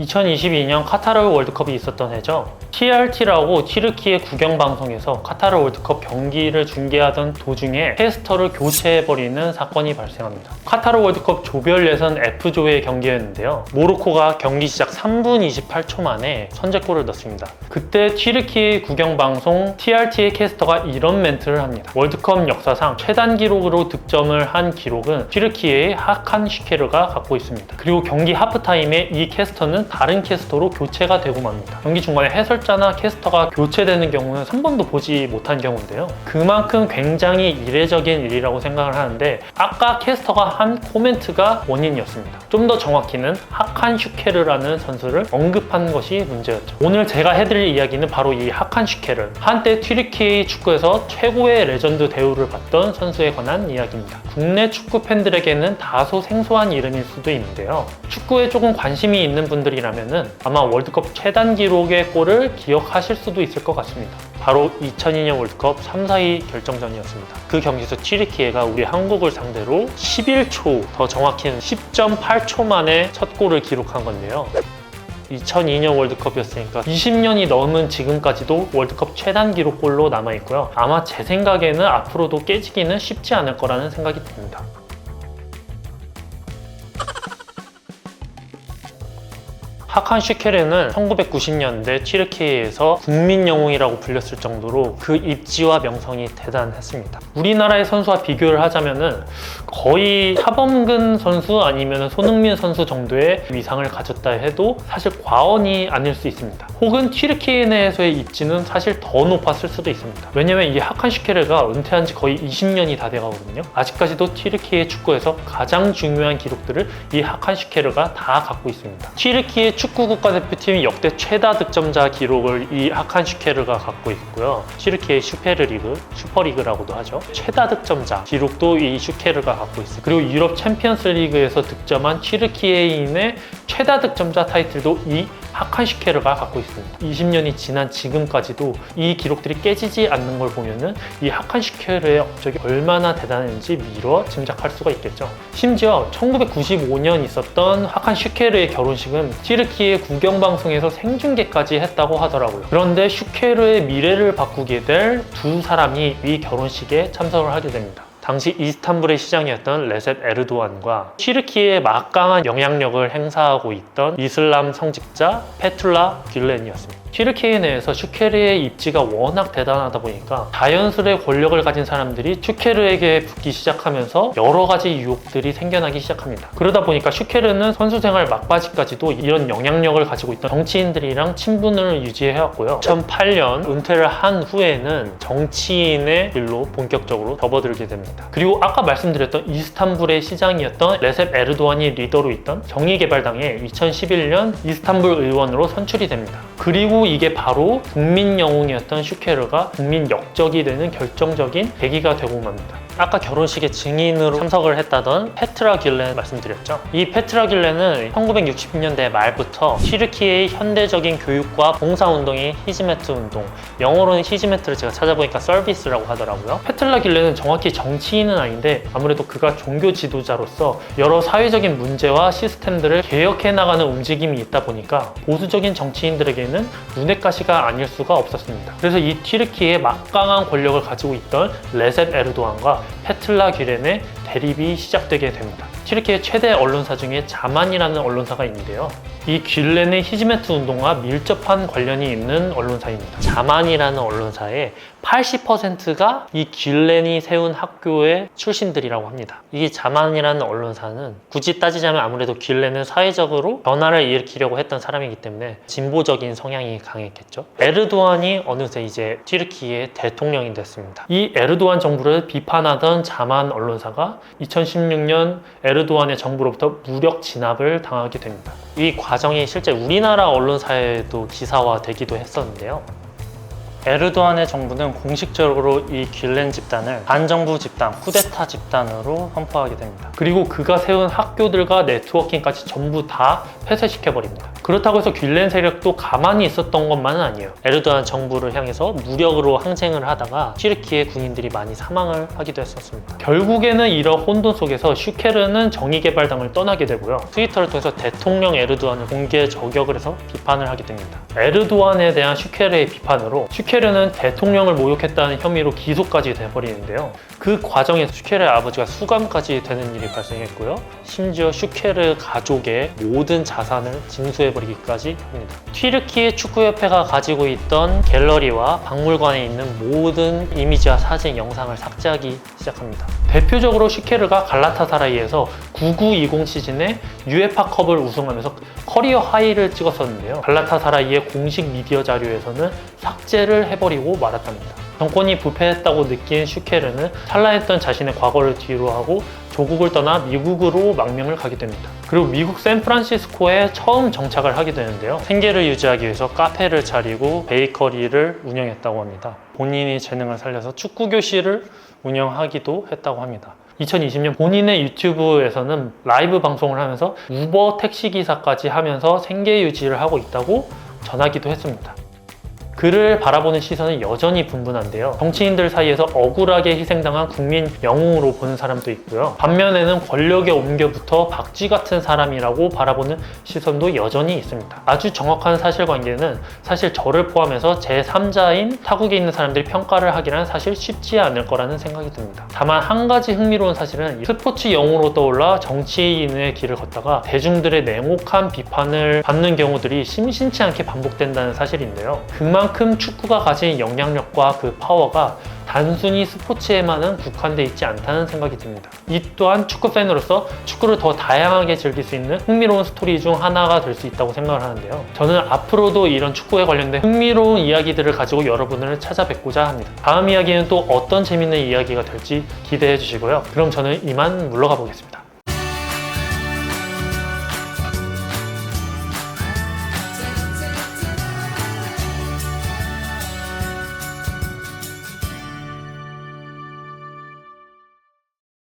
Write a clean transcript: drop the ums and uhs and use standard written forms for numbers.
2022년 카타르 월드컵이 있었던 해죠. TRT라고 튀르키예 국영방송에서 카타르 월드컵 경기를 중계하던 도중에 캐스터를 교체해버리는 사건이 발생합니다. 카타르 월드컵 조별 예선 F조의 경기였는데요. 모로코가 경기 시작 3분 28초 만에 선제골을 넣습니다. 그때 튀르키예 국영방송 TRT의 캐스터가 이런 멘트를 합니다. 월드컵 역사상 최단 기록으로 득점을 한 기록은 튀르키예의 하칸 슈케르가 갖고 있습니다. 그리고 경기 하프타임에 이 캐스터는 다른 캐스터로 교체가 되고 맙니다. 경기 중간에 해설자나 캐스터가 교체되는 경우는 한 번도 보지 못한 경우인데요. 그만큼 굉장히 이례적인 일이라고 생각을 하는데 아까 캐스터가 한 코멘트가 원인이었습니다. 좀 더 정확히는 하칸 슈케르라는 선수를 언급한 것이 문제였죠. 오늘 제가 해드릴 이야기는 바로 이 하칸 슈케르, 한때 튀르키예 축구에서 최고의 레전드 대우를 받던 선수에 관한 이야기입니다. 국내 축구 팬들에게는 다소 생소한 이름일 수도 있는데요. 축구에 조금 관심이 있는 분들이라면 아마 월드컵 최단 기록의 골을 기억하실 수도 있을 것 같습니다. 바로 2002년 월드컵 3-4위 결정전이었습니다. 그 경기에서 튀르키예가 우리 한국을 상대로 11초, 더 정확히는 10.8초 만에 첫 골을 기록한 건데요. 2002년 월드컵이었으니까 20년이 넘은 지금까지도 월드컵 최단 기록골로 남아있고요. 아마 제 생각에는 앞으로도 깨지기는 쉽지 않을 거라는 생각이 듭니다. 하칸 슈케르는 1990년대 튀르키예에서 국민 영웅이라고 불렸을 정도로 그 입지와 명성이 대단했습니다. 우리나라의 선수와 비교를 하자면은 거의 차범근 선수 아니면 손흥민 선수 정도의 위상을 가졌다 해도 사실 과언이 아닐 수 있습니다. 혹은 튀르키예 내에서의 입지는 사실 더 높았을 수도 있습니다. 왜냐면 이 하칸 슈케르가 은퇴한 지 거의 20년이 다 돼가거든요. 아직까지도 튀르키예 축구에서 가장 중요한 기록들을 이 하칸 슈케르가 다 갖고 있습니다. 튀르키예 축구 국가대표팀 역대 최다 득점자 기록을 이 하칸 슈케르가 갖고 있고요. 튀르키예 슈퍼리그라고도 하죠. 최다 득점자 기록도 이 슈케르가 갖고 있어요. 그리고 유럽 챔피언스 리그에서 득점한 튀르키예인의 최다 득점자 타이틀도 이 하칸 슈케르가 갖고 있습니다. 20년이 지난 지금까지도 이 기록들이 깨지지 않는 걸 보면은 이 하칸 슈케르의 업적이 얼마나 대단한지 미뤄 짐작할 수가 있겠죠. 심지어 1995년 있었던 하칸 슈케르의 결혼식은 튀르키예 국영방송에서 생중계까지 했다고 하더라고요. 그런데 슈케르의 미래를 바꾸게 될 두 사람이 이 결혼식에 참석을 하게 됩니다. 당시 이스탄불의 시장이었던 레셉 에르도안과 튀르키예의 막강한 영향력을 행사하고 있던 이슬람 성직자 페툴라 귤렌이었습니다. 튀르키예 내에서 슈케르의 입지가 워낙 대단하다 보니까 자연스레 권력을 가진 사람들이 슈케르에게 붙기 시작하면서 여러 가지 유혹들이 생겨나기 시작합니다. 그러다 보니까 슈케르는 선수 생활 막바지까지도 이런 영향력을 가지고 있던 정치인들이랑 친분을 유지해왔고요. 2008년 은퇴를 한 후에는 정치인의 길로 본격적으로 접어들게 됩니다. 그리고 아까 말씀드렸던 이스탄불의 시장이었던 레셉 에르도안이 리더로 있던 정의개발당에 2011년 이스탄불 의원으로 선출이 됩니다. 그리고 이게 바로 국민 영웅이었던 슈케르가 국민 역적이 되는 결정적인 계기가 되고 맙니다. 아까 결혼식에 증인으로 참석을 했다던 페트라 귤렌 말씀드렸죠. 이 페트라 귤렌은 1960년대 말부터 튀르키예의 현대적인 교육과 봉사운동인 히즈메트 운동, 영어로는 히즈메트를 제가 찾아보니까 서비스라고 하더라고요. 페트라 귤렌은 정확히 정치인은 아닌데 아무래도 그가 종교 지도자로서 여러 사회적인 문제와 시스템들을 개혁해 나가는 움직임이 있다 보니까 보수적인 정치인들에게는 눈엣 가시가 아닐 수가 없었습니다. 그래서 이 튀르키예의 막강한 권력을 가지고 있던 레셉 에르도안과 페툴라 귤렌의 대립이 시작되게 됩니다. 튀르키예 최대 언론사 중에 자만이라는 언론사가 있는데요. 이 귤렌의 히즈메트 운동과 밀접한 관련이 있는 언론사입니다. 자만이라는 언론사의 80%가 이 귤렌이 세운 학교의 출신들이라고 합니다. 이 자만이라는 언론사는 굳이 따지자면 아무래도 귤렌은 사회적으로 변화를 일으키려고 했던 사람이기 때문에 진보적인 성향이 강했겠죠. 에르도안이 어느새 이제 튀르키예 대통령이 됐습니다. 이 에르도안 정부를 비판하던 자만 언론사가 2016년 에르도안의 정부로부터 무력 진압을 당하게 됩니다. 이 과정이 실제 우리나라 언론사에도 기사화되기도 했었는데요. 에르도안의 정부는 공식적으로 이 귤렌 집단을 반정부 집단, 쿠데타 집단으로 선포하게 됩니다. 그리고 그가 세운 학교들과 네트워킹까지 전부 다 폐쇄시켜버립니다. 그렇다고 해서 뷸렌 세력도 가만히 있었던 것만은 아니에요. 에르도안 정부를 향해서 무력으로 항쟁을 하다가 튀르키예 군인들이 많이 사망을 하기도 했었습니다. 결국에는 이런 혼돈 속에서 슈케르는 정의개발당을 떠나게 되고요. 트위터를 통해서 대통령 에르도안을 공개 저격을 해서 비판을 하게 됩니다. 에르도안에 대한 슈케르의 비판으로 슈케르는 대통령을 모욕했다는 혐의로 기소까지 돼버리는데요. 그 과정에서 슈케르의 아버지가 수감까지 되는 일이 발생했고요. 심지어 슈케르 가족의 모든 자산을 진수해버리기까지 합니다. 튀르키예 축구협회가 가지고 있던 갤러리와 박물관에 있는 모든 이미지와 사진, 영상을 삭제하기 시작합니다. 대표적으로 슈케르가 갈라타사라이에서 99-20 시즌에 UEFA컵을 우승하면서 커리어 하이를 찍었었는데요. 갈라타사라이의 공식 미디어 자료에서는 삭제를 해버리고 말았답니다. 정권이 부패했다고 느낀 슈케르는 찬란했던 자신의 과거를 뒤로하고 조국을 떠나 미국으로 망명을 가게 됩니다. 그리고 미국 샌프란시스코에 처음 정착을 하게 되는데요. 생계를 유지하기 위해서 카페를 차리고 베이커리를 운영했다고 합니다. 본인의 재능을 살려서 축구 교실을 운영하기도 했다고 합니다. 2020년 본인의 유튜브에서는 라이브 방송을 하면서 우버 택시기사까지 하면서 생계 유지를 하고 있다고 전하기도 했습니다. 그를 바라보는 시선은 여전히 분분한데요. 정치인들 사이에서 억울하게 희생당한 국민 영웅으로 보는 사람도 있고요. 반면에는 권력에 옮겨붙어 박쥐 같은 사람이라고 바라보는 시선도 여전히 있습니다. 아주 정확한 사실관계는 사실 저를 포함해서 제3자인 타국에 있는 사람들이 평가를 하기는 사실 쉽지 않을 거라는 생각이 듭니다. 다만 한 가지 흥미로운 사실은 스포츠 영웅으로 떠올라 정치인의 길을 걷다가 대중들의 냉혹한 비판을 받는 경우들이 심심치 않게 반복된다는 사실인데요. 그만큼 축구가 가진 영향력과 그 파워가 단순히 스포츠에만은 국한되어 있지 않다는 생각이 듭니다. 이 또한 축구 팬으로서 축구를 더 다양하게 즐길 수 있는 흥미로운 스토리 중 하나가 될 수 있다고 생각을 하는데요. 저는 앞으로도 이런 축구에 관련된 흥미로운 이야기들을 가지고 여러분을 찾아뵙고자 합니다. 다음 이야기는 또 어떤 재밌는 이야기가 될지 기대해 주시고요. 그럼 저는 이만 물러가 보겠습니다.